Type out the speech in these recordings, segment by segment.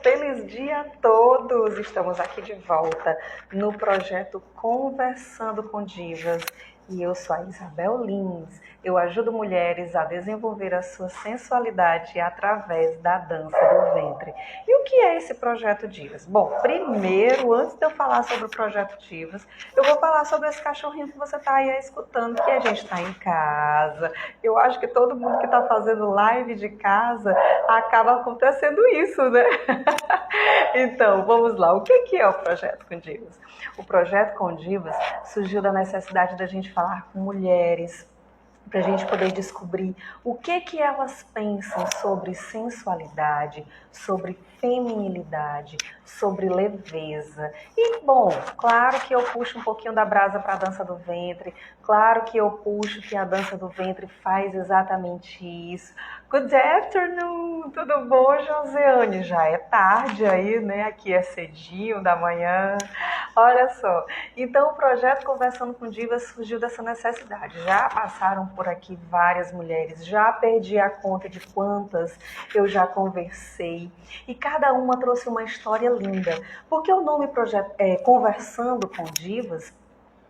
feliz dia a todos! Estamos aqui de volta no projeto Conversando com Divas e eu sou a Isabel Lins. Eu ajudo mulheres a desenvolver a sua sensualidade através da dança do ventre. E o que é esse projeto Divas? Bom, primeiro, antes de eu falar sobre o projeto Divas, eu vou falar sobre esse cachorrinho que você está aí escutando, que a gente está em casa. Eu acho que todo mundo que está fazendo live de casa acaba acontecendo isso, né? Então, vamos lá. O que é o Projeto com Divas? O Projeto com Divas surgiu da necessidade da gente falar com mulheres, para a gente poder descobrir o que elas pensam sobre sensualidade, sobre feminilidade, sobre leveza. E, bom, claro que eu puxo um pouquinho da brasa para a dança do ventre, claro que eu puxo que a dança do ventre faz exatamente isso. Good afternoon, tudo bom, Josiane? Já é tarde aí, né? Aqui é cedinho da manhã. Olha só, então o projeto Conversando com Divas surgiu dessa necessidade. Já passaram por aqui várias mulheres, já perdi a conta de quantas eu já conversei e cada uma trouxe uma história linda. Porque o nome Conversando com Divas,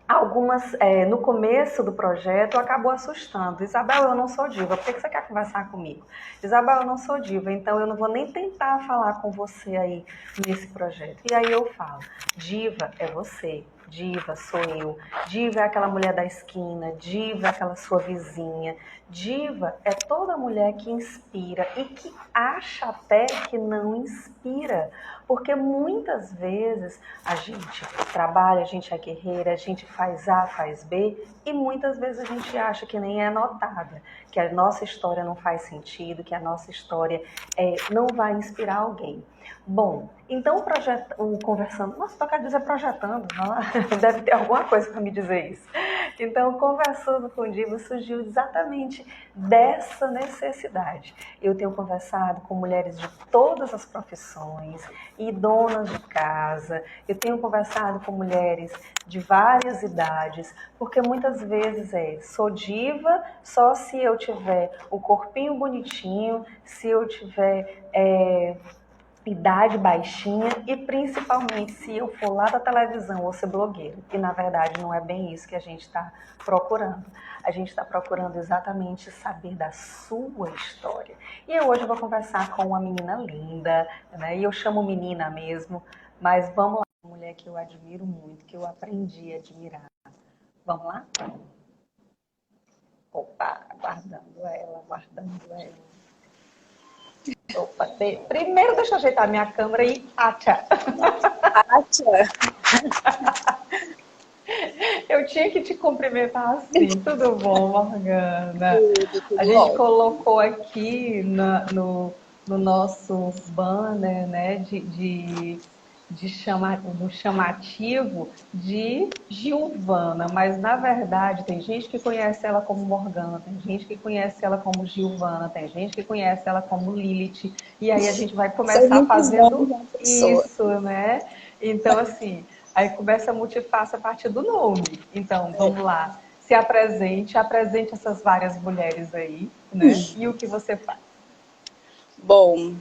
algumas, no começo do projeto, acabou assustando. Isabel, eu não sou diva, por que você quer conversar comigo? Isabel, eu não sou diva, então eu não vou nem tentar falar com você aí nesse projeto. E aí eu falo, diva é você, diva sou eu, diva é aquela mulher da esquina, diva é aquela sua vizinha, diva é toda mulher que inspira e que acha até que não inspira. Porque muitas vezes a gente trabalha, a gente é guerreira, a gente faz A, faz B, e muitas vezes a gente acha que nem é notada, que a nossa história não faz sentido, que a nossa história não vai inspirar alguém. Bom, então o Conversando... Nossa, toca dizer projetando, não? Deve ter alguma coisa para me dizer isso. Então, o Conversando com Divas surgiu exatamente dessa necessidade. Eu tenho conversado com mulheres de todas as profissões e donas de casa. Eu tenho conversado com mulheres de várias idades, porque muitas vezes sou diva só se eu tiver o corpinho bonitinho, se eu tiver idade baixinha e principalmente se eu for lá da televisão ou ser blogueiro. E na verdade não é bem isso que a gente está procurando. A gente está procurando exatamente saber da sua história. E hoje eu vou conversar com uma menina linda, né? E eu chamo menina mesmo, mas vamos lá. Uma mulher que eu admiro muito, que eu aprendi a admirar. Vamos lá? Opa, aguardando ela, aguardando ela. Opa, primeiro deixa eu ajeitar minha câmera e acha. Acha. Eu tinha que te cumprimentar assim. Tudo bom, Morgana? Tudo A gente ótimo. colocou aqui no nosso banner, né, no chamativo de Giovana, mas na verdade tem gente que conhece ela como Morgana, tem gente que conhece ela como Giovana, tem gente que conhece ela como Lilith, e aí a gente vai São começar muitos nomes fazendo de uma pessoa. isso, né? Então, assim, aí começa a multiface a partir do nome. Então, vamos lá. Se apresente essas várias mulheres aí, né? E o que você faz. Bom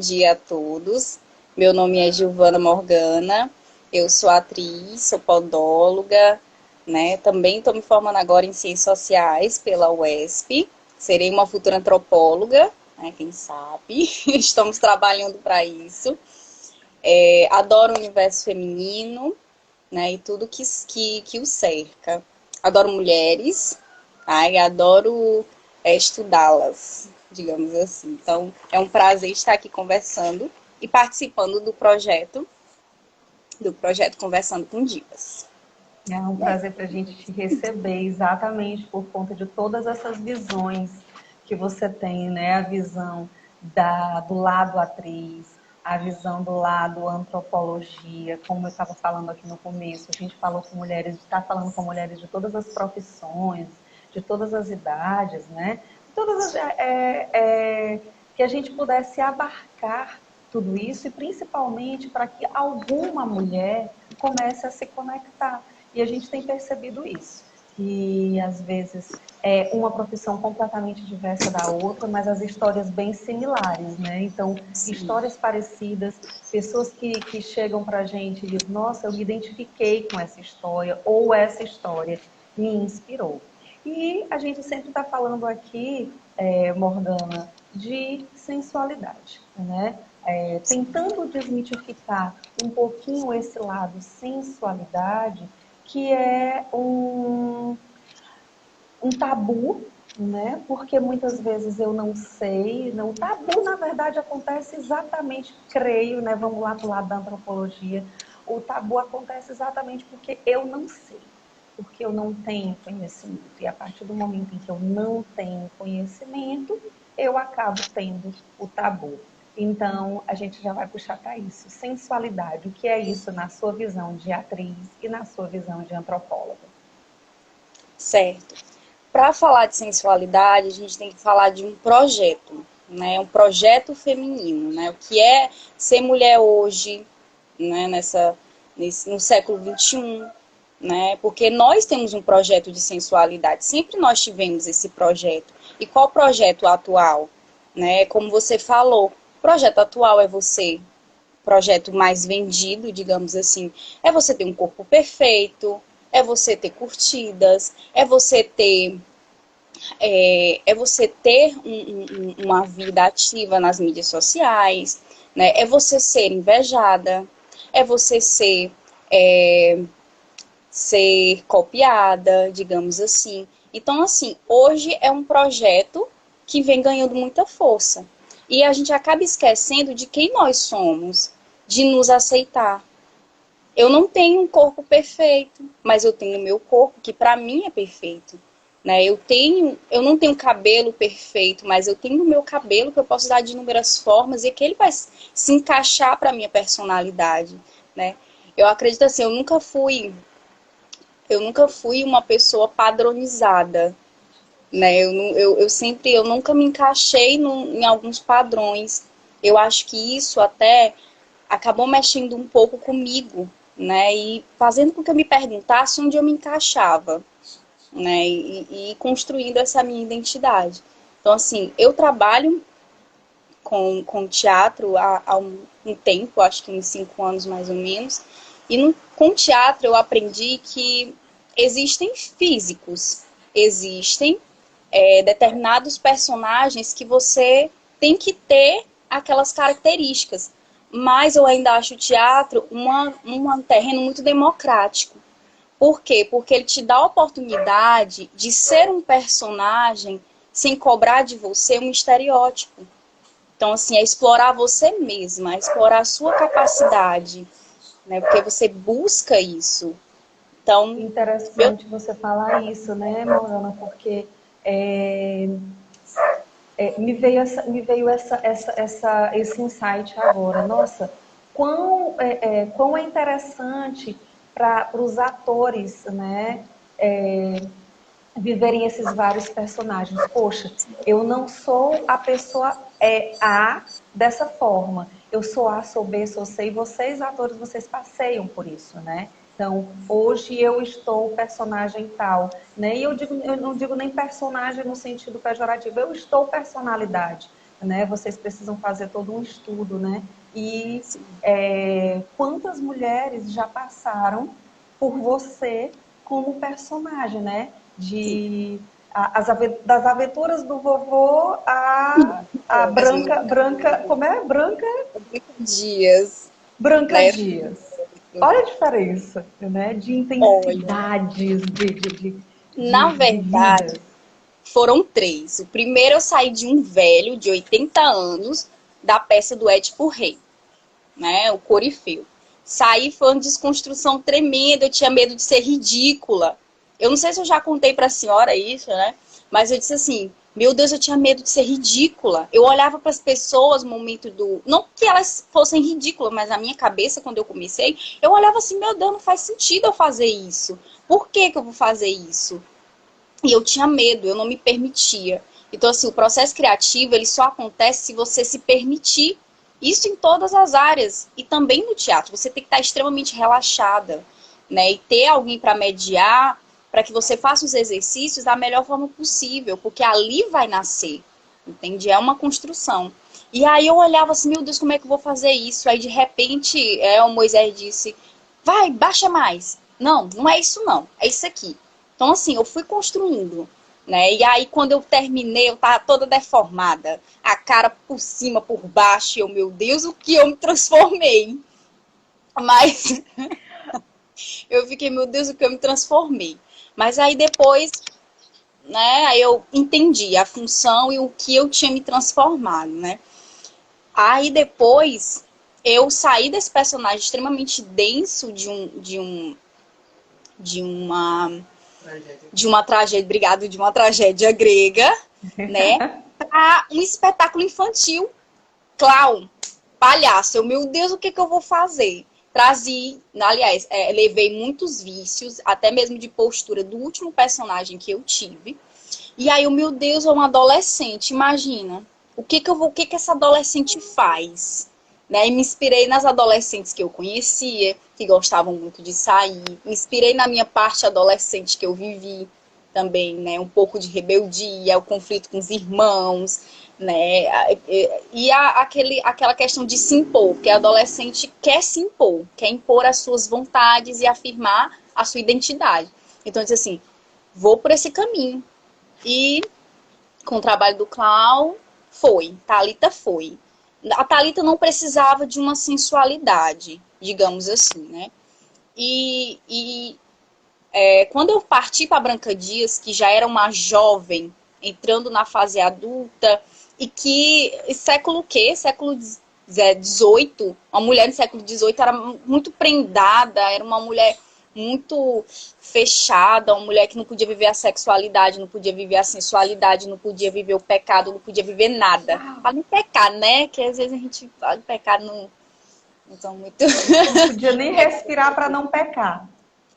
dia a todos. Meu nome é Giovana Morgana. Eu sou atriz, sou podóloga, né? Também estou me formando agora em Ciências Sociais pela UESP. Serei uma futura antropóloga, né? Quem sabe? Estamos trabalhando para isso. Adoro o universo feminino, né? E tudo que o cerca. Adoro mulheres, tá? E adoro estudá-las, digamos assim. Então, é um prazer estar aqui conversando e participando do projeto Conversando com Divas. É um prazer para a gente te receber, exatamente por conta de todas essas visões que você tem, né? A visão do lado atriz, a visão do lado antropologia, como eu estava falando aqui no começo, a gente falou com mulheres, está falando com mulheres de todas as profissões, de todas as idades, né? Que a gente pudesse abarcar tudo isso e principalmente para que alguma mulher comece a se conectar. E a gente tem percebido isso, que às vezes uma profissão completamente diversa da outra, mas as histórias bem similares, né? Então, Sim. histórias parecidas, pessoas que chegam para a gente e dizem, nossa, eu me identifiquei com essa história, ou essa história me inspirou. E a gente sempre está falando aqui, Morgana, de sensualidade, né? Tentando desmitificar um pouquinho esse lado sensualidade, que é um tabu, né? Porque muitas vezes eu não sei. Não, o tabu, na verdade, acontece exatamente, creio, né? Vamos lá para o lado da antropologia. O tabu acontece exatamente porque eu não sei, porque eu não tenho conhecimento. E a partir do momento em que eu não tenho conhecimento, eu acabo tendo o tabu. Então, a gente já vai puxar para isso. Sensualidade, o que é isso na sua visão de atriz e na sua visão de antropóloga? Certo. Para falar de sensualidade, a gente tem que falar de um projeto, né? Um projeto feminino, né? O que é ser mulher hoje, né? No século XXI, né? Porque nós temos um projeto de sensualidade, sempre nós tivemos esse projeto. E qual o projeto atual? Né? Como você falou, o projeto atual é você, projeto mais vendido, digamos assim, é você ter um corpo perfeito, é você ter curtidas, você ter uma vida ativa nas mídias sociais, né? É você ser invejada, é você é, ser copiada, digamos assim. Então, assim, hoje é um projeto que vem ganhando muita força. E a gente acaba esquecendo de quem nós somos, de nos aceitar. Eu não tenho um corpo perfeito, mas eu tenho o meu corpo, que para mim é perfeito. Né? Eu não tenho cabelo perfeito, mas eu tenho o meu cabelo que eu posso dar de inúmeras formas e que ele vai se encaixar para a minha personalidade. Né? Eu acredito assim, eu nunca fui uma pessoa padronizada, né? Eu nunca me encaixei em alguns padrões. Eu acho que isso até acabou mexendo um pouco comigo, né? E fazendo com que eu me perguntasse onde eu me encaixava, né? E construindo essa minha identidade. Então, assim, eu trabalho com teatro há um tempo, acho que uns 5 anos mais ou menos, e com teatro eu aprendi que existem físicos, existem determinados personagens que você tem que ter aquelas características. Mas eu ainda acho o teatro um terreno muito democrático. Por quê? Porque ele te dá a oportunidade de ser um personagem sem cobrar de você um estereótipo. Então, assim, é explorar você mesma, é explorar a sua capacidade, né? Porque você busca isso. Então, eu... Interessante você falar isso, né, Morana? Porque é, esse insight agora. Nossa, quão é interessante para os atores, né? Viverem esses vários personagens. Poxa, eu não sou a pessoa A dessa forma. Eu sou A, sou B, sou C, e vocês, atores, vocês passeiam por isso, né? Então, hoje eu estou o personagem tal, né? E eu não digo nem personagem no sentido pejorativo, eu estou personalidade, né? Vocês precisam fazer todo um estudo, né? E quantas mulheres já passaram por você como personagem, né? Das aventuras do vovô a Branca, como é? Dias, Branca né? Dias. Olha a diferença, né? De Olha, intensidades, na de verdade, vidas. foram três. O primeiro eu saí de um velho de 80 anos da peça do Édipo Rei, né? O Corifeu. Saí foi uma desconstrução tremenda, eu tinha medo de ser ridícula. Eu não sei se eu já contei para a senhora isso, né? Mas eu disse assim, meu Deus, eu tinha medo de ser ridícula. Eu olhava para as pessoas no momento do... Não que elas fossem ridículas, mas na minha cabeça, quando eu comecei, eu olhava assim, meu Deus, não faz sentido eu fazer isso. Por que eu vou fazer isso? E eu tinha medo, eu não me permitia. Então, assim, o processo criativo, ele só acontece se você se permitir. Isso em todas as áreas. E também no teatro. Você tem que estar extremamente relaxada, né? E ter alguém para mediar para que você faça os exercícios da melhor forma possível, porque ali vai nascer, entende? É uma construção. E aí eu olhava assim, meu Deus, como é que eu vou fazer isso? Aí de repente o Moisés disse, vai, baixa mais. Não, não é isso não, é isso aqui. Então assim, eu fui construindo, né? E aí quando eu terminei, eu tava toda deformada, a cara por cima, por baixo, e eu, meu Deus, o que eu me transformei. Mas eu fiquei, meu Deus, o que eu me transformei. Mas aí depois, né, aí eu entendi a função e o que eu tinha me transformado, né? Aí depois eu saí desse personagem extremamente denso de uma tragédia, obrigado, de uma tragédia grega, né, para um espetáculo infantil, clown, palhaço. Eu, meu Deus, o que que eu vou fazer? Aliás, levei muitos vícios, até mesmo de postura do último personagem que eu tive. E aí, meu Deus, é uma adolescente, imagina. O que que essa adolescente faz? Né? E me inspirei nas adolescentes que eu conhecia, que gostavam muito de sair. Me inspirei na minha parte adolescente que eu vivi também, né? Um pouco de rebeldia, o conflito com os irmãos, né? Aquela questão de se impor, porque a adolescente quer se impor, quer impor as suas vontades e afirmar a sua identidade. Então, eu disse assim, vou por esse caminho. E com o trabalho do Clau, Thalita foi. A Thalita não precisava de uma sensualidade, digamos assim, né? Quando eu parti para Branca Dias, que já era uma jovem, entrando na fase adulta, e que século quê? Século XVIII, uma mulher no século XVIII era muito prendada, era uma mulher muito fechada, uma mulher que não podia viver a sexualidade, não podia viver a sensualidade, não podia viver o pecado, não podia viver nada. Para não pecar, né? Que às vezes a gente fala de pecado não tão muito... Não podia nem respirar para não pecar.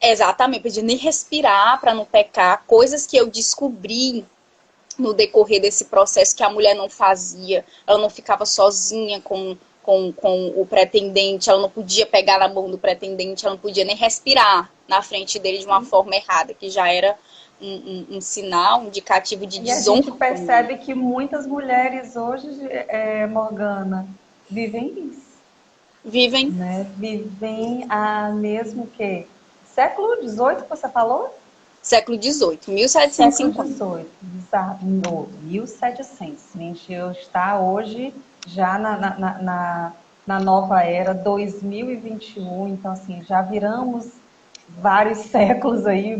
Exatamente, podia nem respirar para não pecar. Coisas que eu descobri no decorrer desse processo que a mulher não fazia. Ela não ficava sozinha com o pretendente, ela não podia pegar na mão do pretendente, ela não podia nem respirar na frente dele de uma forma errada, que já era um sinal, um indicativo de desonra. E a gente percebe que muitas mulheres hoje, Morgana, vivem isso. Vivem. Né? Vivem mesmo que... Século XVIII que você falou? Século XVIII, 1750. Século XVIII, exato, 1700. A gente está hoje já na nova era, 2021, então assim, já viramos vários séculos aí,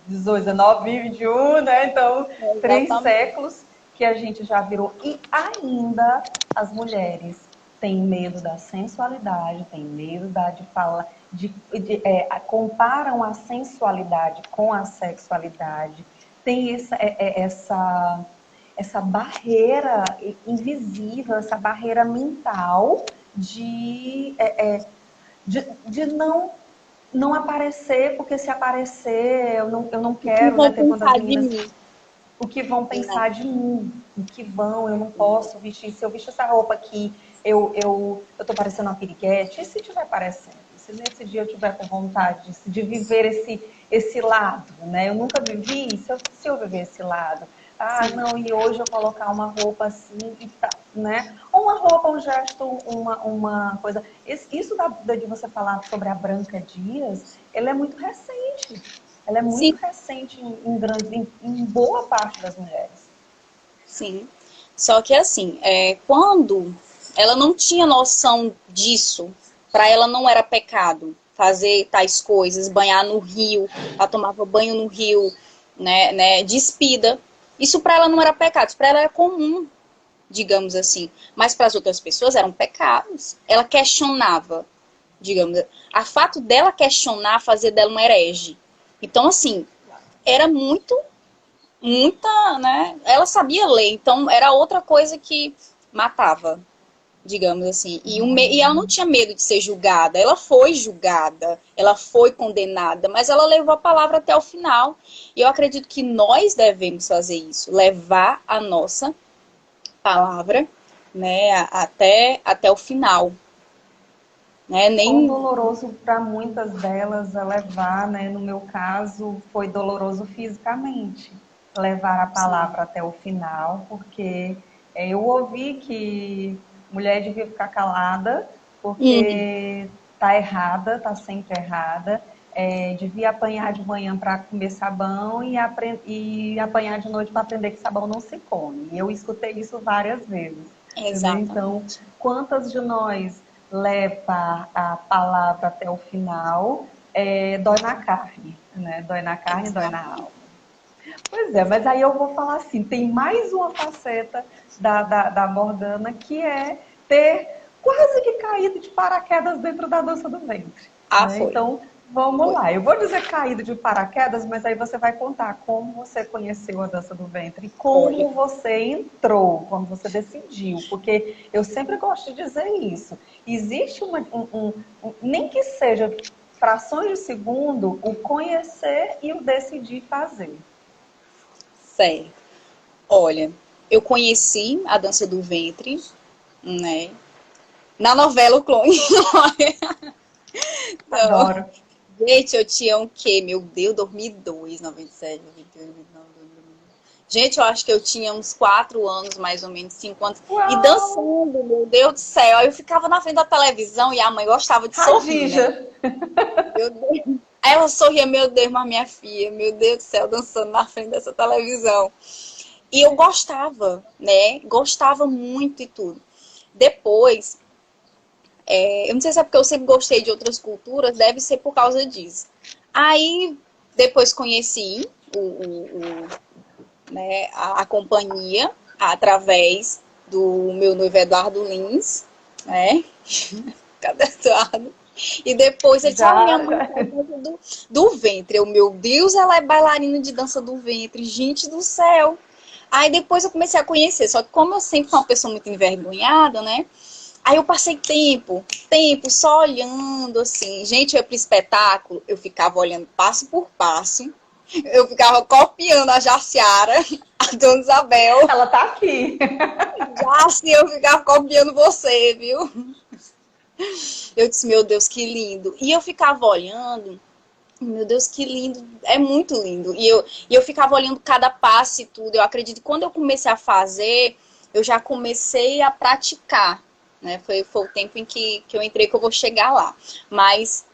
18, 19, 20, 21, né? Então, 3 séculos que a gente já virou. E ainda as mulheres têm medo da sensualidade, têm medo de falar, comparam a sensualidade com a sexualidade. Tem essa barreira invisível, essa barreira mental de não aparecer, porque se aparecer, eu não quero, né, ter quando as meninas... O que vão pensar de mim? O que vão? Eu não posso vestir. Se eu vestir essa roupa aqui, eu tô parecendo uma piriguete. E se tiver parecendo? Se nesse dia eu tiver com vontade de viver esse lado, né? Eu nunca vivi, se eu viver esse lado. Sim. Não, e hoje eu colocar uma roupa assim e tá, né? Ou uma roupa, um gesto, uma coisa. Isso de você falar sobre a Branca Dias, ela é muito recente. Ela é muito recente em boa parte das mulheres. Sim. Só que assim, quando ela não tinha noção disso, para ela não era pecado fazer tais coisas, banhar no rio, ela tomava banho no rio, né, despida. Isso para ela não era pecado, isso para ela era comum, digamos assim. Mas para as outras pessoas eram pecados. Ela questionava, digamos. A fato dela questionar fazia dela uma herege. Então, assim, era muita, né? Ela sabia ler, então era outra coisa que matava, digamos assim. E ela não tinha medo de ser julgada. Ela foi julgada, ela foi condenada, mas ela levou a palavra até o final. E eu acredito que nós devemos fazer isso, levar a nossa palavra, né, até o final. né? Quão Nem doloroso para muitas delas é levar, né? No meu caso, foi doloroso fisicamente levar a sim, palavra até o final, porque eu ouvi que mulher devia ficar calada, uhum, porque tá errada, tá sempre errada. Devia apanhar de manhã para comer sabão e apanhar de noite para aprender que sabão não se come. E eu escutei isso várias vezes. Entendeu? Então, exatamente. quantas de nós leva a palavra até o final, dói na carne, né? Dói na carne, dói na Exatamente. alma. Pois é, mas aí eu vou falar assim, tem mais uma faceta da Morgana que é ter quase que caído de paraquedas dentro da dança do ventre. Ah, Né? foi, Então, vamos foi, lá. Eu vou dizer caído de paraquedas, mas aí você vai contar como você conheceu a dança do ventre e olha, como você entrou, quando você decidiu. Porque eu sempre gosto de dizer isso. Existe nem que seja frações de segundo, o conhecer e o decidir fazer. sério. Olha, eu conheci a dança do ventre, né? Na novela O Clone. Então, Adoro. gente, eu tinha o quê? Meu Deus, 2002, 97, 98, 99, 2000. Gente, eu acho que eu tinha uns 4 anos, mais ou menos, 5 anos. E Uau! dançando, meu Deus do céu. Aí eu ficava na frente da televisão e a mãe gostava de sorrir, Radija. né? Meu Deus. Aí ela sorria, meu Deus, mas minha filha, meu Deus do céu, dançando na frente dessa televisão. E eu gostava, né? Gostava muito e tudo. Depois, eu não sei se é porque eu sempre gostei de outras culturas, deve ser por causa disso. Aí, depois conheci né, a companhia através do meu noivo Eduardo Lins, né? Cadê Eduardo? E depois ele disse, minha Já, mãe já. faz dança do ventre. Eu, meu Deus, ela é bailarina de dança do ventre. Gente do céu. Aí depois eu comecei a conhecer. Só que como eu sempre fui uma pessoa muito envergonhada, né? Aí eu passei tempo, só olhando, assim. Gente, eu ia pro espetáculo, eu ficava olhando passo por passo. Eu ficava copiando a Jaciara, a Dona Isabel. Ela tá aqui. Já assim, eu ficava copiando você, viu? Eu disse, meu Deus, que lindo. E eu ficava olhando, meu Deus, que lindo, é muito lindo. E eu ficava olhando cada passo e tudo. Eu acredito que quando eu comecei a fazer, eu já comecei a praticar. Né? Foi o tempo em que eu entrei, que eu vou chegar lá. Mas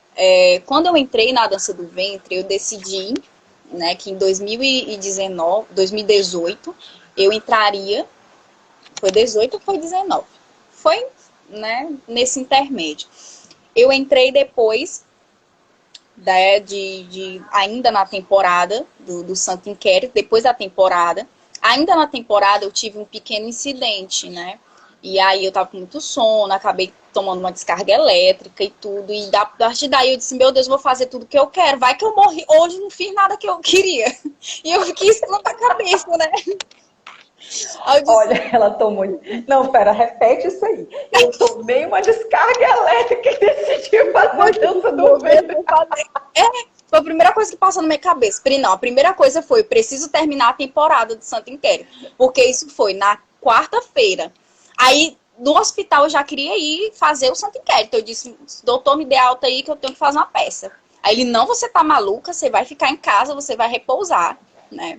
quando eu entrei na dança do ventre, eu decidi, né, que em 2019, 2018, eu entraria. Foi 18 ou foi 19? Foi, né, nesse intermédio. Eu entrei depois ainda na temporada do Santo Inquérito, depois da temporada. Ainda na temporada eu tive um pequeno incidente, né? E aí eu tava com muito sono, acabei tomando uma descarga elétrica e tudo. E a partir daí eu disse, meu Deus, vou fazer tudo que eu quero. Vai que eu morri hoje, não fiz nada que eu queria. E eu fiquei isso na cabeça, né? Aí eu disse, Olha, ela tomou. Não, pera, repete isso aí. Eu tomei uma descarga elétrica e decidi fazer dança do meu Deus, ventre. vou fazer. Foi a primeira coisa que passou na minha cabeça. Não, a primeira coisa foi, preciso terminar a temporada do Santo Inquérito. Porque isso foi na quarta-feira. Aí, no hospital, eu já queria ir fazer o Santo Inquérito. Eu disse, doutor, me dê alta aí que eu tenho que fazer uma peça. Aí ele, não, você tá maluca, você vai ficar em casa, você vai repousar, né?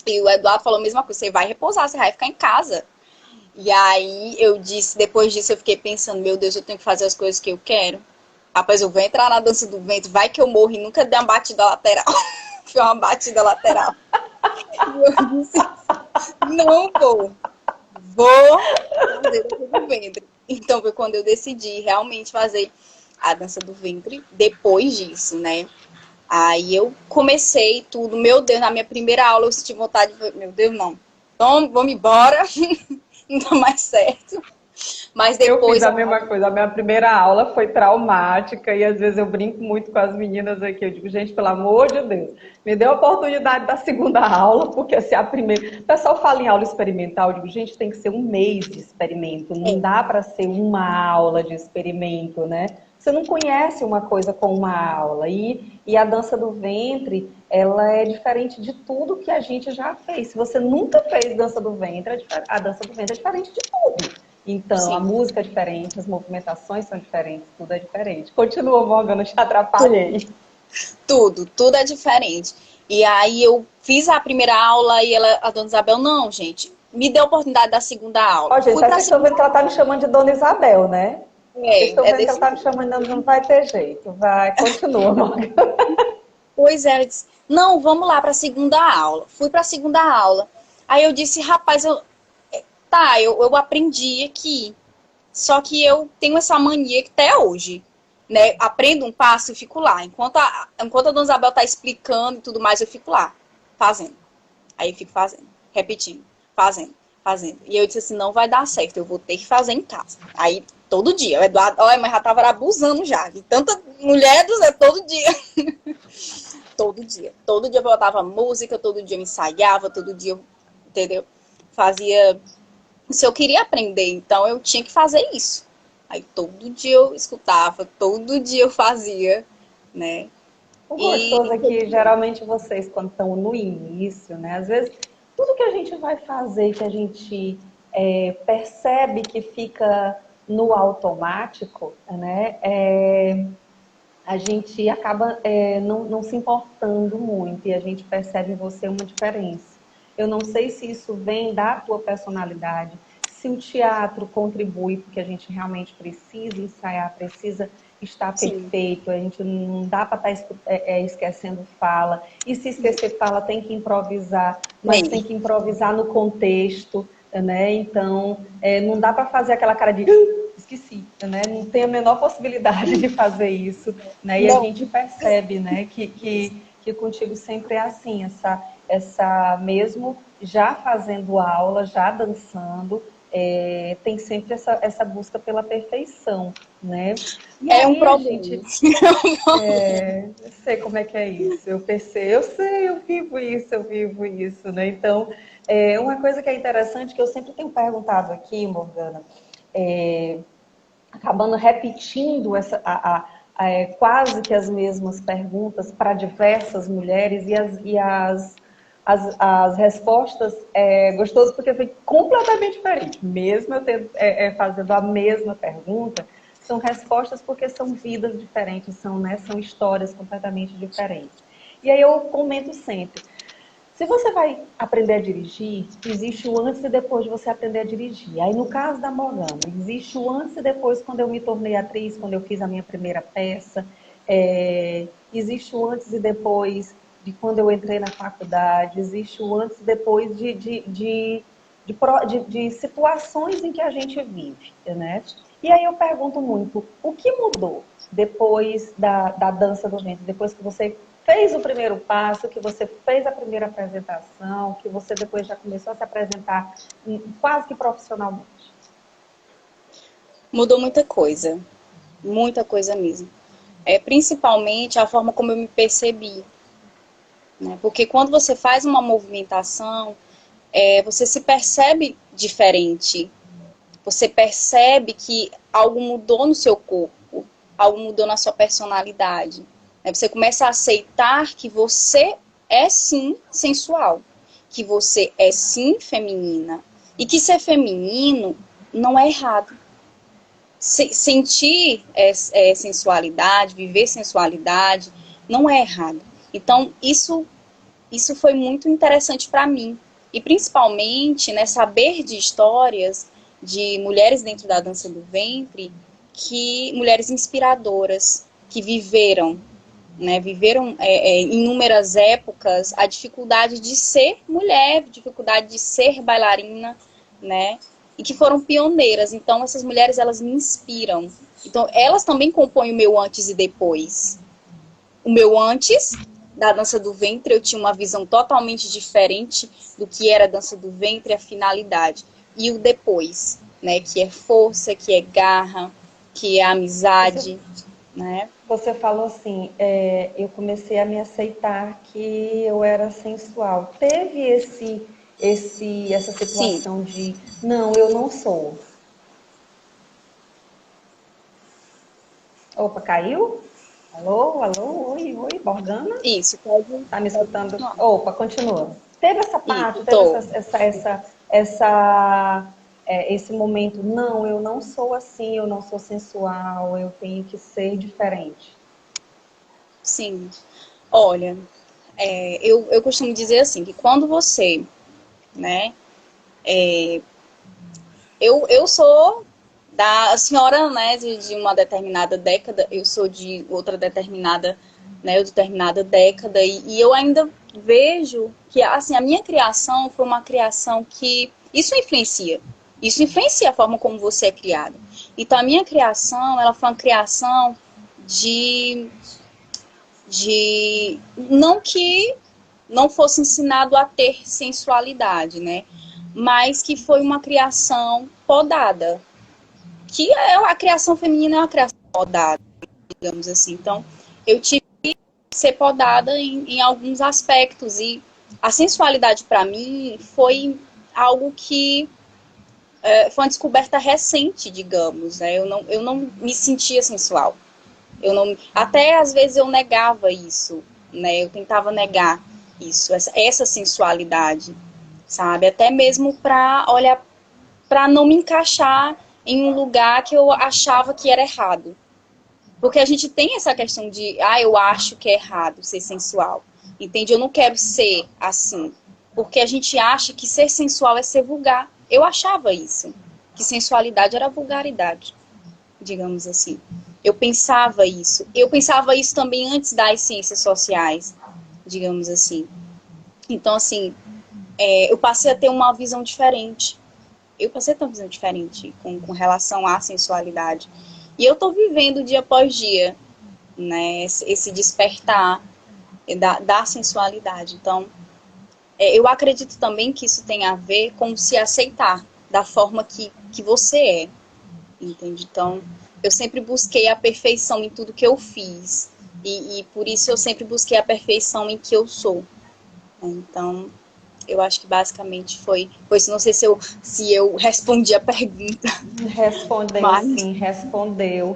E o Eduardo falou a mesma coisa, você vai repousar, você vai ficar em casa. E aí eu disse, depois disso eu fiquei pensando, meu Deus, eu tenho que fazer as coisas que eu quero. Rapaz, eu vou entrar na dança do vento, vai que eu morro e nunca dei uma batida lateral. Foi uma batida lateral. E eu disse, não vou fazer a dança do ventre. Então foi quando eu decidi realmente fazer a dança do ventre depois disso, né? Aí eu comecei tudo, meu Deus, na minha primeira aula eu senti vontade de, meu Deus, não. Então, vamos embora, não dá mais certo. Mas Eu fiz depois a mesma coisa. A minha primeira aula foi traumática e às vezes eu brinco muito com as meninas aqui. Eu digo, gente, pelo amor de Deus, me dê a oportunidade da segunda aula, porque se a primeira. O pessoal fala em aula experimental, eu digo, gente, tem que ser um mês de experimento, não dá para ser uma aula de experimento, né? Você não conhece uma coisa com uma aula. E a dança do ventre, ela é diferente de tudo que a gente já fez. Se você nunca fez dança do ventre, a dança do ventre é diferente de tudo. Então, a Sim. música é diferente, as movimentações são diferentes, tudo é diferente. Continua, Morgana, te atrapalhei. Tudo é diferente. E aí eu fiz a primeira aula e ela, a dona Isabel, não, gente, me deu a oportunidade da segunda aula. Ó, gente, Fui parece pra que estão vendo segunda que ela tá me chamando de Dona Isabel, né? Vocês estão é vendo que ela desse tá me jeito. chamando, não vai ter jeito. Vai, continua, Morgana. Pois é, ela disse, não, vamos lá pra segunda aula. Fui pra segunda aula. Aí eu disse, rapaz, eu aprendi aqui. Só que eu tenho essa mania que até hoje, né? Aprendo um passo e fico lá. Enquanto a dona Isabel tá explicando e tudo mais, eu fico lá, fazendo. Aí eu fico fazendo, repetindo, fazendo. E eu disse assim, não vai dar certo, eu vou ter que fazer em casa. Aí, todo dia, o Eduardo, olha, mas já tava abusando já. De tanta mulher do Zé, todo dia. Todo dia eu botava música, todo dia eu ensaiava, todo dia eu, entendeu? Fazia. Se eu queria aprender, então eu tinha que fazer isso. Aí todo dia eu escutava, todo dia eu fazia, né? O gostoso E é que geralmente vocês, quando estão no início, né? Às vezes, tudo que a gente vai fazer, que a gente percebe que fica no automático, né? A gente acaba não se importando muito e a gente percebe em você uma diferença. Eu não sei se isso vem da tua personalidade, se o teatro contribui, porque a gente realmente precisa ensaiar, precisa estar sim, perfeito, a gente não dá para estar esquecendo fala, e se esquecer fala tem que improvisar, mas tem tem. que improvisar no contexto, né? Então, não dá para fazer aquela cara de esqueci, né? Não tem a menor possibilidade de fazer isso, né? E a Não, gente percebe, né, que contigo sempre é assim, essa mesmo já fazendo aula, já dançando, tem sempre essa busca pela perfeição, né? E é um aí a problema. gente eu sei como é que é isso, eu percebo, eu sei, eu vivo isso, né? Então, uma coisa que é interessante, que eu sempre tenho perguntado aqui, Morgana, acabando repetindo quase que as mesmas perguntas para diversas mulheres as respostas gostoso porque foi completamente diferente. Mesmo eu fazendo a mesma pergunta, são respostas porque são vidas diferentes, são histórias completamente diferentes. E aí eu comento sempre, se você vai aprender a dirigir, existe o antes e depois de você aprender a dirigir. Aí, no caso da Morgana, existe o antes e depois quando eu me tornei atriz, quando eu fiz a minha primeira peça. Existe o antes e depois de quando eu entrei na faculdade. Existe o antes e depois de situações em que a gente vive, né? E aí eu pergunto muito, o que mudou depois da dança do ventre? Depois que você fez o primeiro passo, que você fez a primeira apresentação, que você depois já começou a se apresentar quase que profissionalmente? Mudou muita coisa mesmo. Principalmente a forma como eu me percebi, né? Porque quando você faz uma movimentação, você se percebe diferente. Você percebe que algo mudou no seu corpo, algo mudou na sua personalidade. Né? Você começa a aceitar que você é sim sensual, que você é sim feminina. E que ser feminino não é errado. Sentir sensualidade, viver sensualidade, não é errado. Então, isso foi muito interessante para mim. E principalmente, né, saber de histórias de mulheres dentro da dança do ventre, mulheres inspiradoras, que viveram, né, viveram em inúmeras épocas a dificuldade de ser mulher, dificuldade de ser bailarina, né, e que foram pioneiras. Então, essas mulheres, elas me inspiram. Então, elas também compõem o meu antes e depois. O meu antes da dança do ventre, eu tinha uma visão totalmente diferente do que era a dança do ventre, a finalidade. E o depois, né, que é força, que é garra, que é Você, amizade, né? você falou assim, eu comecei a me aceitar que eu era sensual. Teve essa Sim, situação de, não, eu não sou. Opa, caiu? Alô, alô, oi, oi, Morgana? isso, pode, Tá me pode escutando? continuar. Opa, continua. Teve essa Isso, parte, teve tô. essa esse momento, não, eu não sou assim, eu não sou sensual, eu tenho que ser diferente? Sim. Olha, eu costumo dizer assim, que quando você, né, eu sou da senhora, né, de uma determinada década, eu sou de outra determinada, né, determinada década, e eu ainda vejo que, assim, a minha criação foi uma criação que, isso influencia a forma como você é criado. Então, a minha criação, ela foi uma criação de, não que não fosse ensinado a ter sensualidade, né, mas que foi uma criação podada, que a criação feminina é uma criação podada, digamos assim. Então, eu tive que ser podada em alguns aspectos, e a sensualidade para mim foi algo que foi uma descoberta recente, digamos, né? Eu não me sentia sensual. Até às vezes eu negava isso, né? Eu tentava negar isso, essa sensualidade, sabe? Até mesmo para não me encaixar em um lugar que eu achava que era errado. Porque a gente tem essa questão de, eu acho que é errado ser sensual. Entende? Eu não quero ser assim. Porque a gente acha que ser sensual é ser vulgar. Eu achava isso. Que sensualidade era vulgaridade, digamos assim. Eu pensava isso. Eu pensava isso também antes das ciências sociais, digamos assim. Então, assim, eu passei a ter uma visão diferente. Eu passei a ter uma visão diferente com relação à sensualidade. E eu estou vivendo dia após dia, né, esse despertar da sensualidade. Então, eu acredito também que isso tem a ver com se aceitar da forma que você é, entende? Então, eu sempre busquei a perfeição em tudo que eu fiz. E por isso eu sempre busquei a perfeição em que eu sou. Então, eu acho que basicamente foi isso. Não sei se eu respondi a pergunta. Respondeu Mas, sim, respondeu,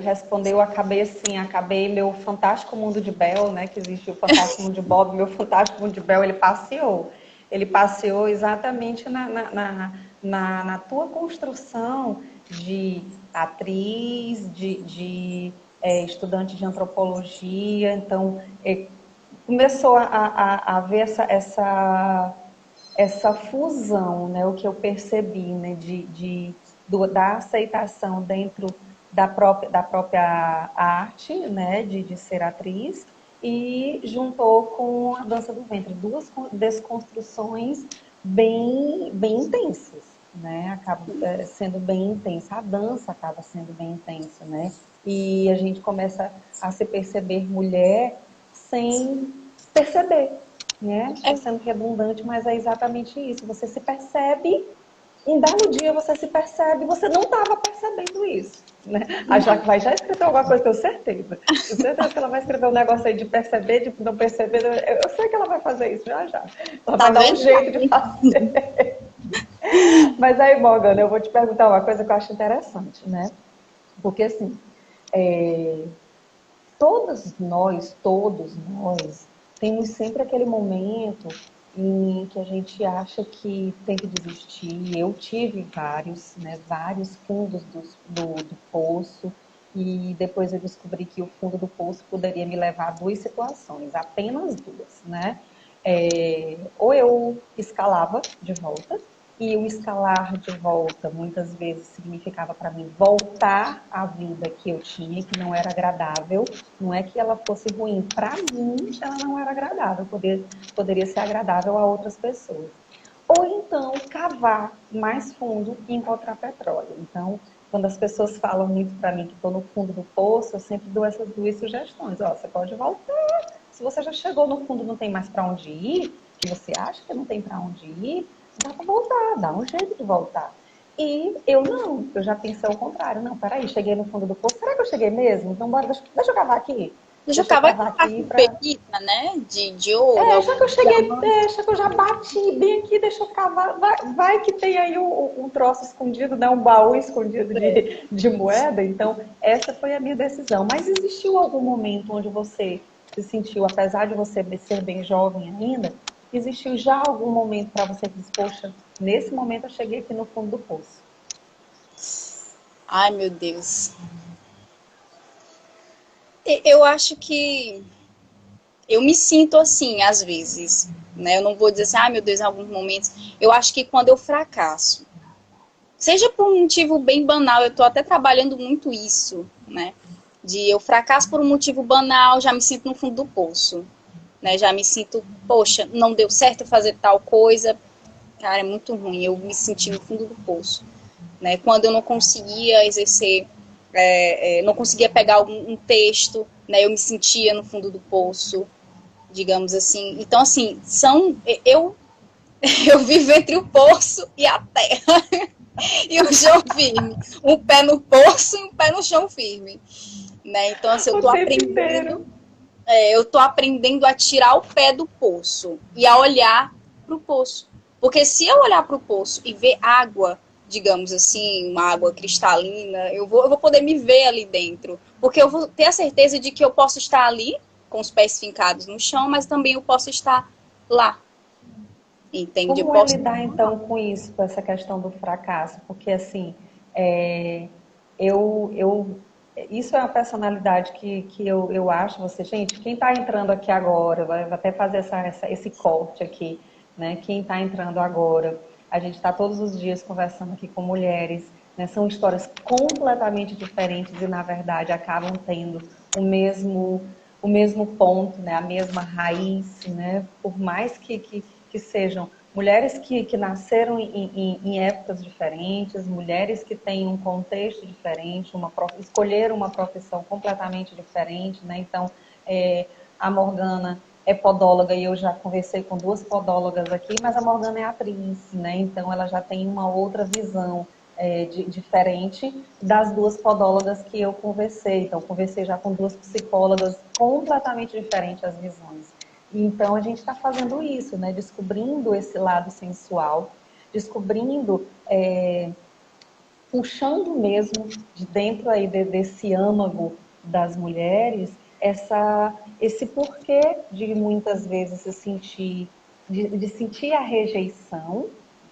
acabei meu Fantástico Mundo de Bel, né, que existe o Fantástico Mundo de Bob, meu Fantástico Mundo de Bel, ele passeou exatamente na tua construção de atriz, de estudante de antropologia, então começou a ver essa fusão, né, o que eu percebi, né, da aceitação dentro da própria arte, né, de ser atriz, e juntou com a dança do ventre, duas desconstruções bem intensas, né, acaba sendo bem intensa, a dança acaba sendo bem intensa, né, e a gente começa a se perceber mulher sem perceber, né? Estou sendo redundante, mas é exatamente isso. Você se percebe, um belo dia você se percebe, você não estava percebendo isso. Né? A Jaque vai já escrever alguma coisa, tenho certeza. Tenho certeza que ela vai escrever um negócio aí de perceber, de não perceber. Eu sei que ela vai fazer isso já já. Ela tá vai dar um vendo? jeito de fazer. Mas aí, Morgana, eu vou te perguntar uma coisa que eu acho interessante, né? Porque assim, todos nós, temos sempre aquele momento em que a gente acha que tem que desistir. Eu tive vários, né, vários fundos do poço, e depois eu descobri que o fundo do poço poderia me levar a duas situações, apenas duas, né? Ou eu escalava de volta, e o escalar de volta muitas vezes significava para mim voltar à vida que eu tinha, que não era agradável. Não é que ela fosse ruim, para mim ela não era agradável, poderia ser agradável a outras pessoas. Ou então cavar mais fundo e encontrar petróleo. Então, quando as pessoas falam muito para mim que estou no fundo do poço, eu sempre dou essas duas sugestões. Ó, você pode voltar. Se você já chegou no fundo, não tem mais para onde ir, que você acha que não tem para onde ir, dá para voltar, dá um jeito de voltar. E eu não, eu já pensei o contrário. Não, peraí, cheguei no fundo do poço. Será que eu cheguei mesmo? Então bora, deixa eu cavar aqui. eu Deixa eu jogava cavar com aqui para. perita, né? De ouro, Já que eu algum cheguei, diamante. deixa que eu já bati bem aqui, deixa eu cavar. Vai que tem aí um troço escondido, né? Um baú escondido de moeda. Então, essa foi a minha decisão. Mas existiu algum momento onde você se sentiu, apesar de você ser bem jovem ainda, existiu já algum momento para você dizer, poxa, nesse momento eu cheguei aqui no fundo do poço? Ai, meu Deus. Eu acho que eu me sinto assim, às vezes, né? Eu não vou dizer assim, ai, meu Deus, em alguns momentos. Eu acho que quando eu fracasso, seja por um motivo bem banal, eu tô até trabalhando muito isso, né? De eu fracasso por um motivo banal, já me sinto no fundo do poço, né? Já me sinto, poxa, não deu certo fazer tal coisa, cara, é muito ruim, eu me senti no fundo do poço, né? Quando eu não conseguia exercer, não conseguia pegar um texto, né? Eu me sentia no fundo do poço, digamos assim. Então, assim, eu, eu vivo entre o poço e a terra e o chão firme. Um pé no poço e um pé no chão firme, né? Então, assim, O tempo inteiro. eu tô aprendendo a tirar o pé do poço e a olhar para o poço. Porque se eu olhar para o poço e ver água, digamos assim, uma água cristalina, eu vou poder me ver ali dentro. Porque eu vou ter a certeza de que eu posso estar ali, com os pés fincados no chão, mas também eu posso estar lá, entende? Eu Como é posso. lidar então com isso, com essa questão do fracasso? Porque assim, é, eu isso é uma personalidade que eu acho, você, gente, quem está entrando aqui agora, vai até fazer esse corte aqui, né? Quem está entrando agora, a gente está todos os dias conversando aqui com mulheres, né? São histórias completamente diferentes e, na verdade, acabam tendo o mesmo ponto, né? A mesma raiz, né? Por mais que sejam mulheres que nasceram em épocas diferentes, mulheres que têm um contexto diferente, escolheram uma profissão completamente diferente, né? Então, a Morgana é podóloga e eu já conversei com duas podólogas aqui, mas a Morgana é atriz, né? Então, ela já tem uma outra visão diferente das duas podólogas que eu conversei. Então, conversei já com duas psicólogas completamente diferentes as visões. Então, a gente está fazendo isso, né? Descobrindo esse lado sensual, descobrindo, puxando mesmo de dentro aí desse âmago das mulheres, esse porquê de muitas vezes se sentir, de sentir a rejeição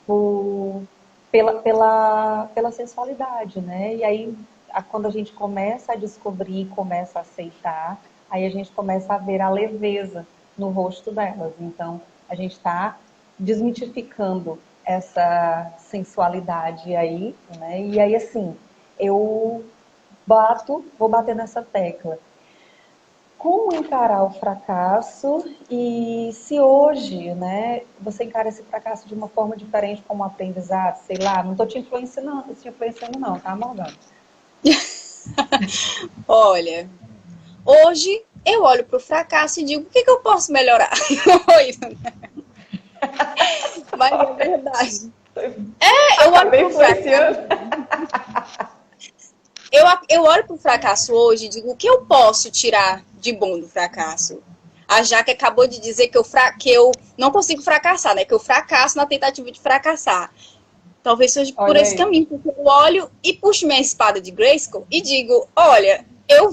por, pela sensualidade, né? E aí, quando a gente começa a descobrir, começa a aceitar, aí a gente começa a ver a leveza no rosto delas. Então, a gente está desmitificando essa sensualidade aí, né? E aí, assim, eu vou bater nessa tecla. Como encarar o fracasso e se hoje, né, você encara esse fracasso de uma forma diferente como um aprendizado, sei lá, não estou te influenciando não, tá, Morgana? Olha, hoje eu olho para o fracasso e digo, o que eu posso melhorar? Mas é verdade. Eu olho Acabei para o fracasso. influenciando. Eu olho para o fracasso hoje e digo, o que eu posso tirar de bom do fracasso? A Jaque acabou de dizer que eu não consigo fracassar, né? Que eu fracasso na tentativa de fracassar. Talvez seja por Olha esse aí. caminho, porque eu olho e puxo minha espada de Grayskull e digo, olha, eu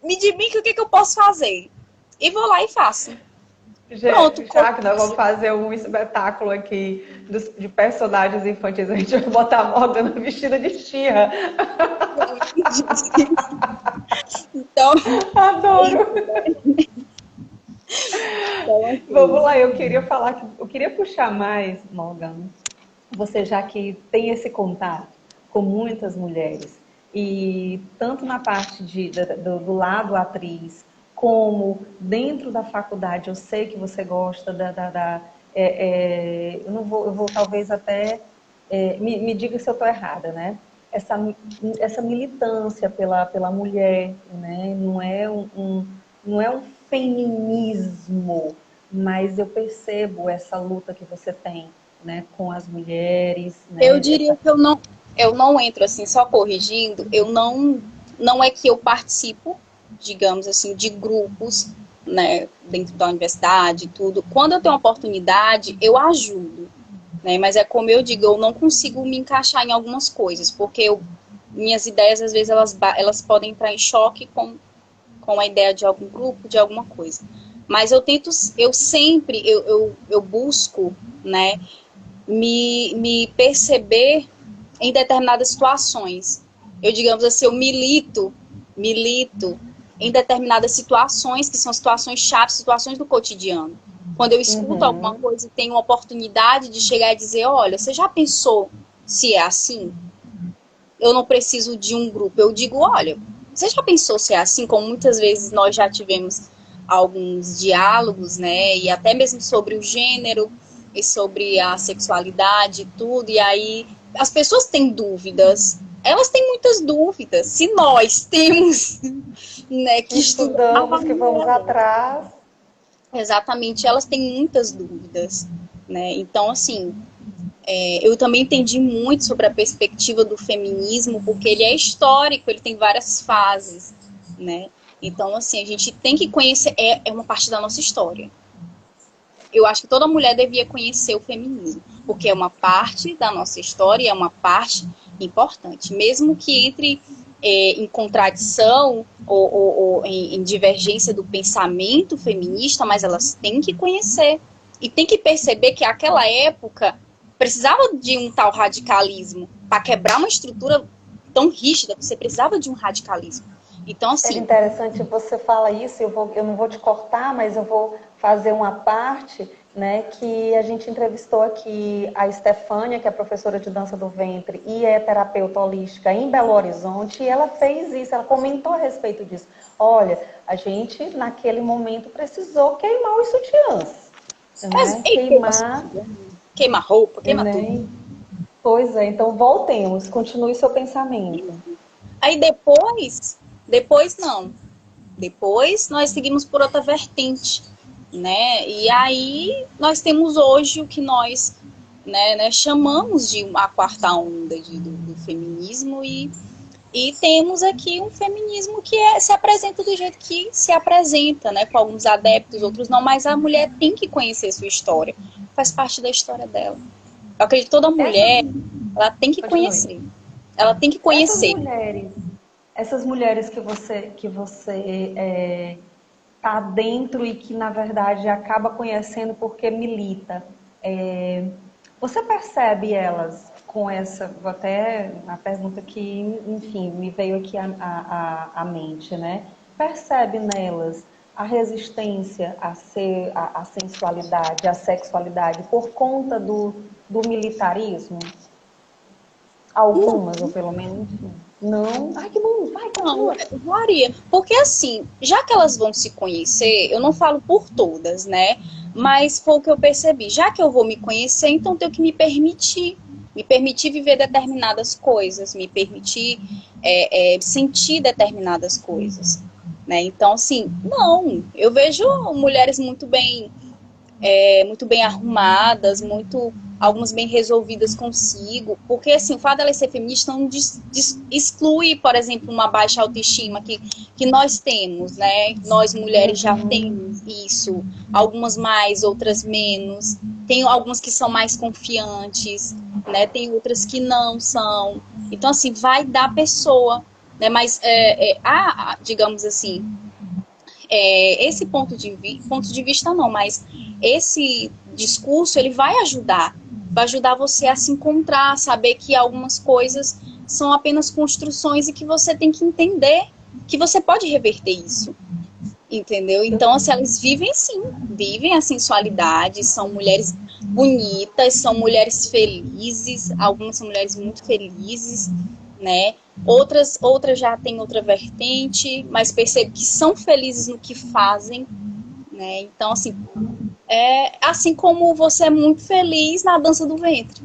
me digo o que eu posso fazer. E vou lá e faço. Pronto, Já que nós vamos fazer um espetáculo aqui de personagens infantis, a gente vai botar a Morgana vestida de Xirra. então, Adoro! então Vamos assim, lá, eu queria puxar mais, Morgan. Você já que tem esse contato com muitas mulheres, e tanto na parte do lado atriz, como dentro da faculdade, eu sei que você gosta eu não vou, eu vou talvez até, me diga se eu estou errada, né? Essa, essa militância pela mulher, né? Não é um feminismo, mas eu percebo essa luta que você tem, né, com as mulheres, eu né, diria que eu não entro assim, só corrigindo, não é que eu participo, digamos assim, de grupos, né, dentro da universidade e tudo. Quando eu tenho oportunidade, eu ajudo, né, mas é como eu digo, eu não consigo me encaixar em algumas coisas, porque minhas ideias, às vezes, elas podem entrar em choque com a ideia de algum grupo, de alguma coisa. Mas eu sempre, eu busco, né, me perceber em determinadas situações. Eu, digamos assim, eu milito em determinadas situações, que são situações chaves, situações do cotidiano. Quando eu escuto alguma Uhum. coisa e tenho uma oportunidade de chegar e dizer, olha, você já pensou se é assim? Eu não preciso de um grupo. Eu digo, olha, você já pensou se é assim? Como muitas vezes nós já tivemos alguns diálogos, né? E até mesmo sobre o gênero e sobre a sexualidade e tudo. E aí as pessoas têm dúvidas. Elas têm muitas dúvidas. Se nós temos, né, Que que estudar, estudamos, que vamos atrás. exatamente, elas têm muitas dúvidas, né? Então, assim, eu também entendi muito sobre a perspectiva do feminismo, porque ele é histórico, ele tem várias fases, né? Então, assim, a gente tem que conhecer, é uma parte da nossa história. Eu acho que toda mulher devia conhecer o feminismo, porque é uma parte da nossa história, é uma parte importante, mesmo que entre em contradição ou em divergência do pensamento feminista, mas elas têm que conhecer e têm que perceber que aquela época precisava de um tal radicalismo para quebrar uma estrutura tão rígida, você precisava de um radicalismo. Então, É assim, interessante você fala isso, eu não vou te cortar, mas eu vou fazer uma parte, né, que a gente entrevistou aqui a Estefânia, que é professora de dança do ventre e é terapeuta holística em Belo Horizonte, e ela fez isso, ela comentou a respeito disso. Olha, a gente naquele momento precisou queimar os sutiãs, mas, né? queima, queima roupa, queima tudo. Né? Pois é, então voltemos, continue seu pensamento. Aí depois não. Depois nós seguimos por outra vertente, né? E aí nós temos hoje o que nós chamamos de a quarta onda do feminismo e temos aqui um feminismo que se apresenta do jeito que se apresenta, né? Com alguns adeptos, outros não, mas a mulher tem que conhecer sua história, faz parte da história dela. Eu acredito que toda Essas, mulher, ela tem que continue. conhecer. Ela tem que Essas conhecer. mulheres, essas mulheres que você tá dentro e que na verdade acaba conhecendo porque milita, você percebe elas com essa, vou até a pergunta que, enfim, me veio aqui à mente, né? Percebe nelas a resistência a ser a sensualidade, a sexualidade por conta do militarismo? Algumas, ou pelo menos, não. Ai, que bom, vai, Não, continua. varia. Porque assim, já que elas vão se conhecer, eu não falo por todas, né? Mas foi o que eu percebi. Já que eu vou me conhecer, então tenho que me permitir. Me permitir viver determinadas coisas, me permitir sentir determinadas coisas. Né? Então, assim, não. Eu vejo mulheres muito bem arrumadas, algumas bem resolvidas consigo, porque assim, o fato dela ser feminista não exclui, por exemplo, uma baixa autoestima que nós temos, né? Nós mulheres já Uhum. temos isso, algumas mais, outras menos. Tem algumas que são mais confiantes, né? Tem outras que não são. Então, assim, vai da pessoa, né? Mas, digamos assim, esse ponto de vista não, mas esse discurso ele vai ajudar você a se encontrar, a saber que algumas coisas são apenas construções e que você tem que entender que você pode reverter isso, entendeu? Então, assim, elas vivem sim, vivem a sensualidade, são mulheres bonitas, são mulheres felizes, algumas são mulheres muito felizes, né? Outras já têm outra vertente, mas percebo que são felizes no que fazem, né? Então, assim, assim como você é muito feliz na dança do ventre,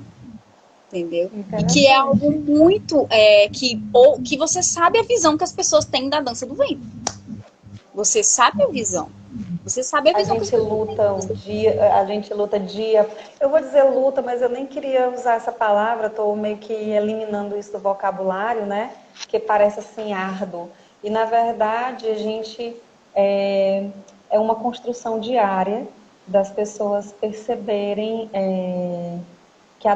entendeu? E que é algo Interessante. muito que você sabe a visão que as pessoas têm da dança do ventre. Você sabe a visão. Você sabe a A visão que as gente pessoas têm da luta dança um do ventre. dia, a gente luta dia. Eu vou dizer luta, mas eu nem queria usar essa palavra, estou meio que eliminando isso do vocabulário, né? Porque parece assim árduo. E na verdade a gente é uma construção diária das pessoas perceberem que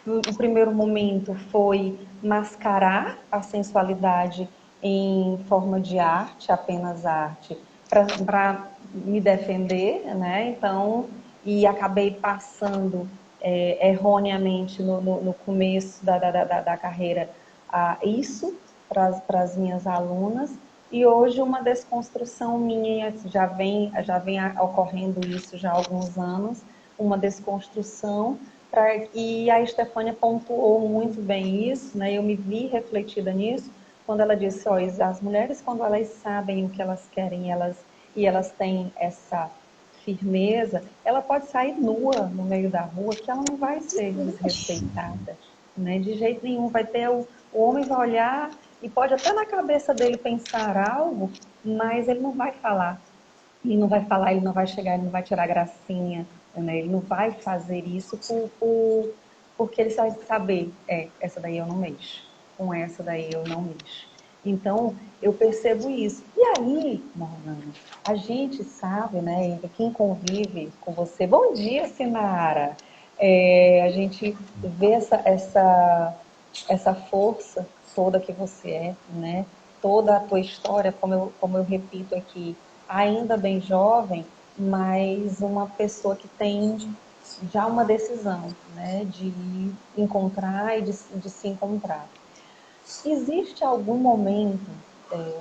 o primeiro momento foi mascarar a sensualidade em forma de arte, apenas arte, para me defender, né? Então, e acabei passando erroneamente no começo da carreira isso para as minhas alunas, e hoje uma desconstrução minha, já vem ocorrendo isso já há alguns anos, uma desconstrução, e a Estefânia pontuou muito bem isso, né? Eu me vi refletida nisso, quando ela disse, ó, as mulheres, quando elas sabem o que elas querem, e elas têm essa firmeza, ela pode sair nua no meio da rua, que ela não vai ser desrespeitada, né? De jeito nenhum. Vai ter o homem vai olhar e pode até na cabeça dele pensar algo, mas ele não vai falar. Ele não vai falar, ele não vai chegar, ele não vai tirar gracinha, né? Ele não vai fazer isso porque ele vai saber, essa daí eu não mexo, com essa daí eu não mexo. Então, eu percebo isso. E aí, Morgana, a gente sabe, né, quem convive com você, bom dia, Sinara, a gente vê essa força toda que você é, né, toda a tua história, como eu repito aqui, ainda bem jovem, mas uma pessoa que tem já uma decisão, né, de encontrar e de se encontrar. Existe algum momento,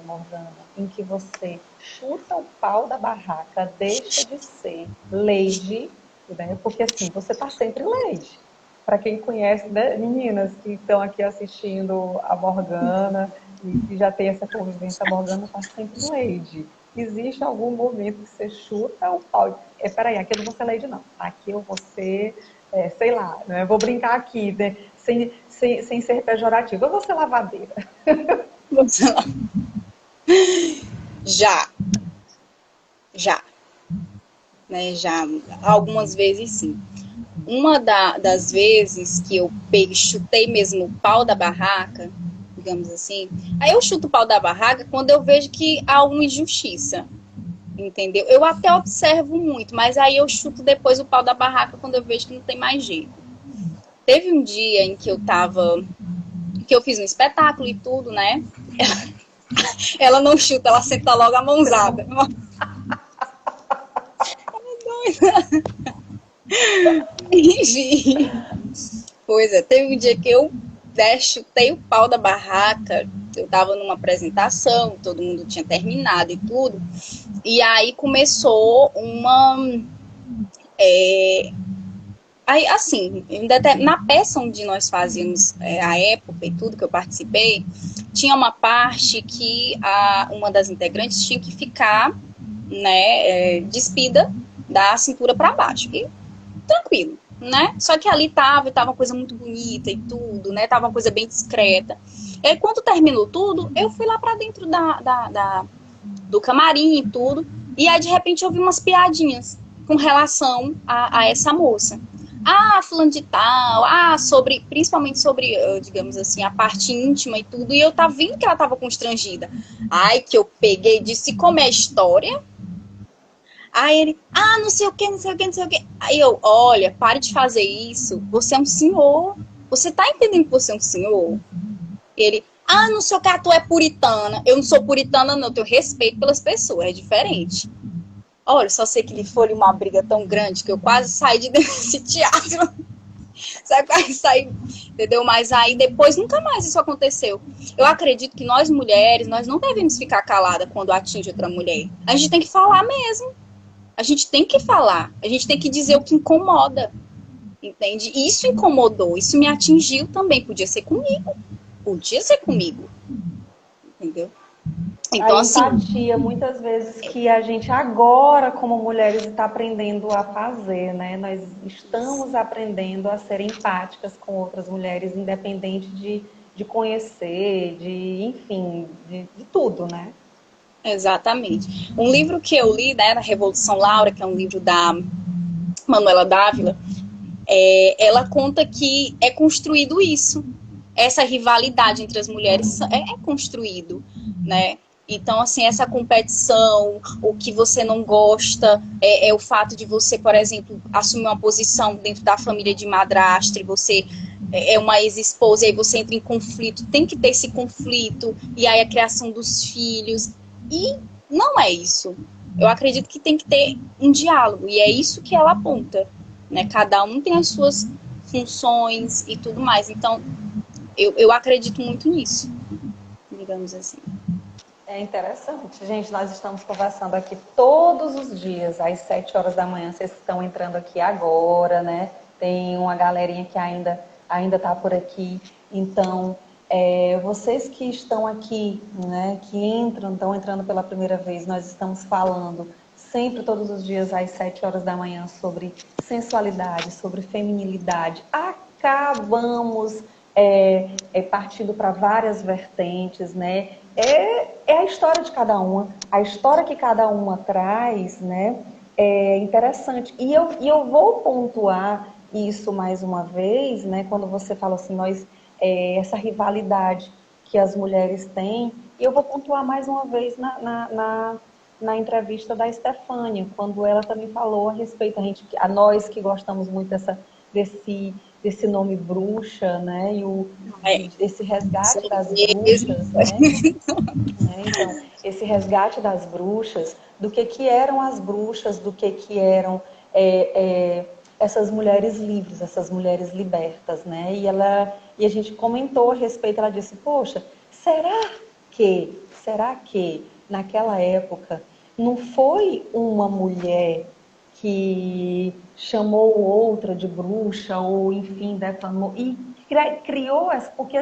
Morgana, em que você chuta o pau da barraca, deixa de ser lady, né? Porque assim, você está sempre lady. Para quem conhece, né, meninas que estão aqui assistindo a Morgana e que já tem essa convivência, a Morgana está sempre lady. Existe algum momento que você chuta o pau? Peraí, aqui eu não vou ser lady, não. Aqui eu vou ser, sei lá, né? Vou brincar aqui, né? Sem ser pejorativo. Eu vou ser lavadeira. Vamos lá. Já, né? Já algumas vezes sim. Uma das vezes que eu chutei mesmo o pau da barraca, digamos assim, aí eu chuto o pau da barraca quando eu vejo que há uma injustiça, entendeu? Eu até observo muito, mas aí eu chuto depois o pau da barraca quando eu vejo que não tem mais jeito. Teve um dia em que eu fiz um espetáculo e tudo, né? Ela não chuta, ela senta logo a mãozada. Enfim. Pois é, teve um dia que eu chutei o pau da barraca. Eu tava numa apresentação, todo mundo tinha terminado e tudo. E aí começou aí, assim, na peça onde nós fazíamos a época e tudo que eu participei, tinha uma parte que uma das integrantes tinha que ficar, né, despida da cintura para baixo. E tranquilo, né? Só que ali tava uma coisa muito bonita e tudo, né? Tava uma coisa bem discreta. E aí, quando terminou tudo, eu fui lá para dentro do camarim e tudo. E aí, de repente, eu vi umas piadinhas com relação a essa moça. Fulano de tal, principalmente sobre, digamos assim, a parte íntima e tudo, e eu tava vendo que ela tava constrangida. Aí que eu peguei e disse, como é a história? Aí ele, não sei o que, não sei o que, não sei o que. Aí eu, olha, pare de fazer isso, você é um senhor, você tá entendendo que você é um senhor? Ele, não sei o que, tu é puritana. Eu não sou puritana não, eu tenho respeito pelas pessoas, é diferente. Olha, só sei que foi uma briga tão grande que eu quase saí de dentro desse teatro. Quase saí, entendeu? Mas aí depois nunca mais isso aconteceu. Eu acredito que nós mulheres, nós não devemos ficar caladas quando atinge outra mulher. A gente tem que falar mesmo. A gente tem que falar. A gente tem que dizer o que incomoda. Entende? Isso incomodou, isso me atingiu também. Podia ser comigo. Entendeu? Então, a empatia, assim, muitas vezes que a gente agora, como mulheres, está aprendendo a fazer, né? Nós estamos aprendendo a ser empáticas com outras mulheres, independente de conhecer, enfim, de tudo, né? Exatamente. Um livro que eu li, né, da Revolução Laura, que é um livro da Manuela Dávila, ela conta que é construído isso. Essa rivalidade entre as mulheres é construído, né? Então, assim, essa competição, o que você não gosta, é o fato de você, por exemplo, assumir uma posição dentro da família de madrastra, e você é uma ex-esposa, e aí você entra em conflito, tem que ter esse conflito, e aí a criação dos filhos, e não é isso. Eu acredito que tem que ter um diálogo, e é isso que ela aponta, né? Cada um tem as suas funções e tudo mais. Então, eu acredito muito nisso, digamos assim. É interessante. Gente, nós estamos conversando aqui todos os dias, às 7 horas da manhã. Vocês estão entrando aqui agora, né? Tem uma galerinha que ainda está por aqui. Então, vocês que estão aqui, né, que estão entrando pela primeira vez, nós estamos falando sempre, todos os dias, às 7 horas da manhã, sobre sensualidade, sobre feminilidade. Acabamos partindo para várias vertentes, né? É a história de cada uma, a história que cada uma traz, né? É interessante. E eu vou pontuar isso mais uma vez, né? Quando você fala assim, essa rivalidade que as mulheres têm, e eu vou pontuar mais uma vez na entrevista da Estefânia, quando ela também falou a respeito, a nós que gostamos muito desse nome bruxa, né? Esse resgate das bruxas, né? Então, esse resgate das bruxas, do que eram as bruxas, do que eram essas mulheres livres, essas mulheres libertas, né? E a gente comentou a respeito, ela disse, poxa, será que naquela época não foi uma mulher que chamou outra de bruxa, ou enfim, defamou, e criou essa, porque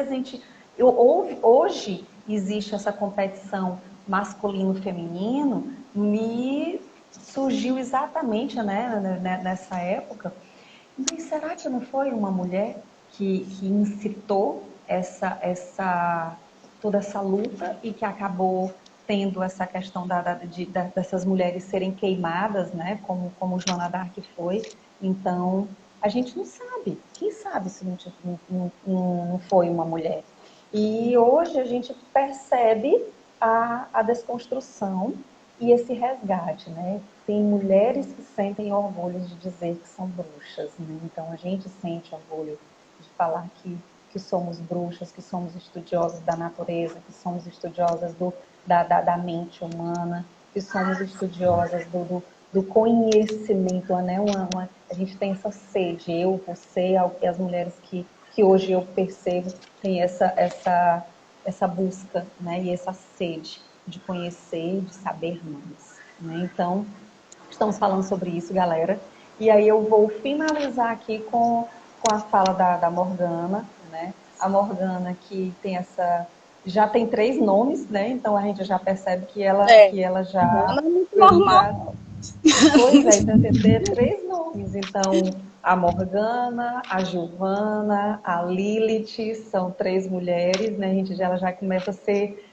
hoje existe essa competição masculino-feminino, me surgiu exatamente, né, nessa época. Mas será que não foi uma mulher que incitou toda essa luta e que acabou tendo essa questão dessas mulheres serem queimadas, né, como Joana d'Arc foi? Então, a gente não sabe. Quem sabe se não foi uma mulher? E hoje a gente percebe a desconstrução e esse resgate, né? Tem mulheres que sentem orgulho de dizer que são bruxas, né? Então a gente sente orgulho de falar que somos bruxas, que somos estudiosas da natureza, que somos estudiosas da mente humana, que somos estudiosas do conhecimento, né? A gente tem essa sede, eu, você, as mulheres que hoje eu percebo tem essa busca, né? E essa sede de conhecer, de saber mais, né? Então, estamos falando sobre isso, galera. E aí eu vou finalizar aqui com a fala da Morgana, né? A Morgana que já tem 3 nomes, né? Então a gente já percebe que ela Não já... é muito já normal. Pois é, então tem que ter 3 nomes. Então, a Morgana, a Giovana, a Lilith, são 3 mulheres, né? Ela já começa a ser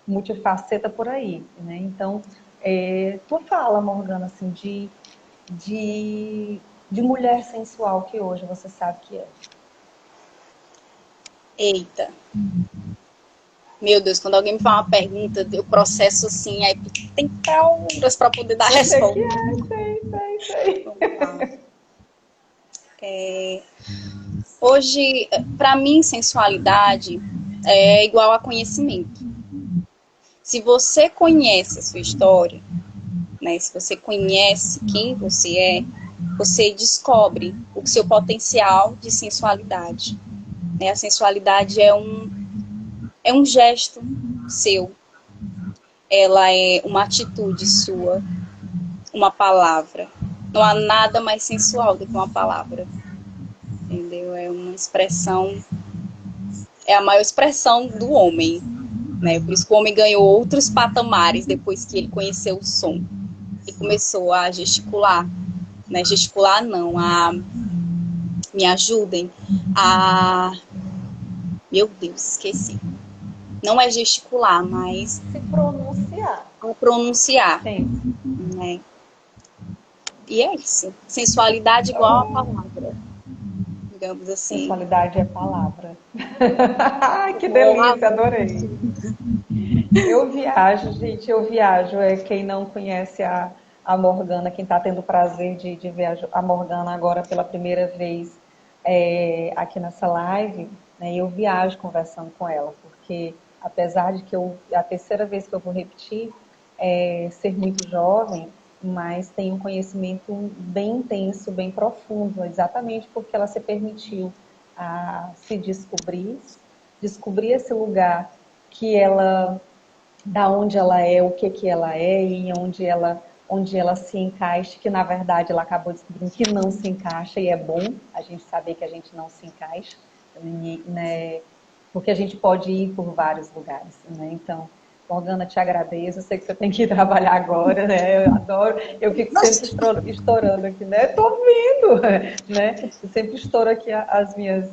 multifaceta por aí, né? Então, tu fala, Morgana, assim, de, de mulher sensual que hoje você sabe que é. Eita. Meu Deus, quando alguém me faz uma pergunta, eu processo assim, aí tem horas para poder dar a Eu sei resposta. que sei. Vamos lá. Hoje, para mim, sensualidade é igual a conhecimento. Se você conhece a sua história, né, se você conhece quem você é, você descobre o seu potencial de sensualidade. Né? A sensualidade é um gesto seu, ela é uma atitude sua, uma palavra. Não há nada mais sensual do que uma palavra, entendeu? É uma expressão, é a maior expressão do homem, né? Por isso que o homem ganhou outros patamares depois que ele conheceu o som e começou a gesticular, né? Gesticular não, me ajudem, meu Deus, esqueci. Não é gesticular, mas Se pronunciar. a pronunciar, Sim. né? E é isso. Sensualidade igual a palavra, digamos assim. Sensualidade é palavra. Que delícia, adorei. Eu viajo, gente, eu viajo. Quem não conhece a Morgana, quem está tendo o prazer de ver a Morgana agora pela primeira vez aqui nessa live, né, eu viajo conversando com ela, porque apesar de que a terceira vez que eu vou repetir, ser muito jovem, mas tem um conhecimento bem intenso, bem profundo, exatamente porque ela se permitiu se descobrir, descobrir esse lugar que ela, da onde ela é, o que ela é e onde ela se encaixa, que na verdade ela acabou descobrindo que não se encaixa e é bom a gente saber que a gente não se encaixa, né? Porque a gente pode ir por vários lugares, né? Então, Morgana, te agradeço. Eu sei que você tem que ir trabalhar agora, né? Eu adoro, eu fico sempre estourando aqui, né? Tô ouvindo, né? Eu sempre estouro aqui as minhas.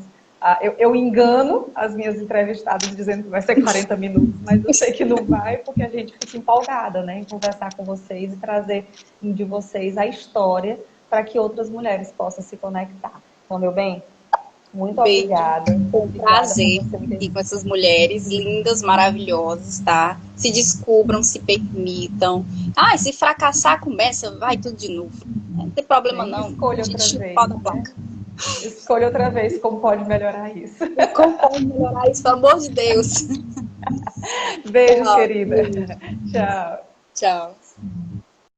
Eu engano as minhas entrevistadas dizendo que vai ser 40 minutos, mas eu sei que não vai, porque a gente fica empolgada, né? Em conversar com vocês e trazer de vocês a história para que outras mulheres possam se conectar. Então, meu bem, muito Beijo. obrigada. Foi um Obrigada por prazer você ter. ir com essas mulheres lindas, maravilosas, tá? Se descubram, se permitam. Ah, e se fracassar, começa, vai tudo de novo. Não tem problema Né? não. A Escolha outra gente vez, pode a né? placa. Escolha outra vez como pode melhorar isso. E como pode melhorar isso, pelo amor de Deus. Beijos, Tchau. querida. Tchau. Tchau.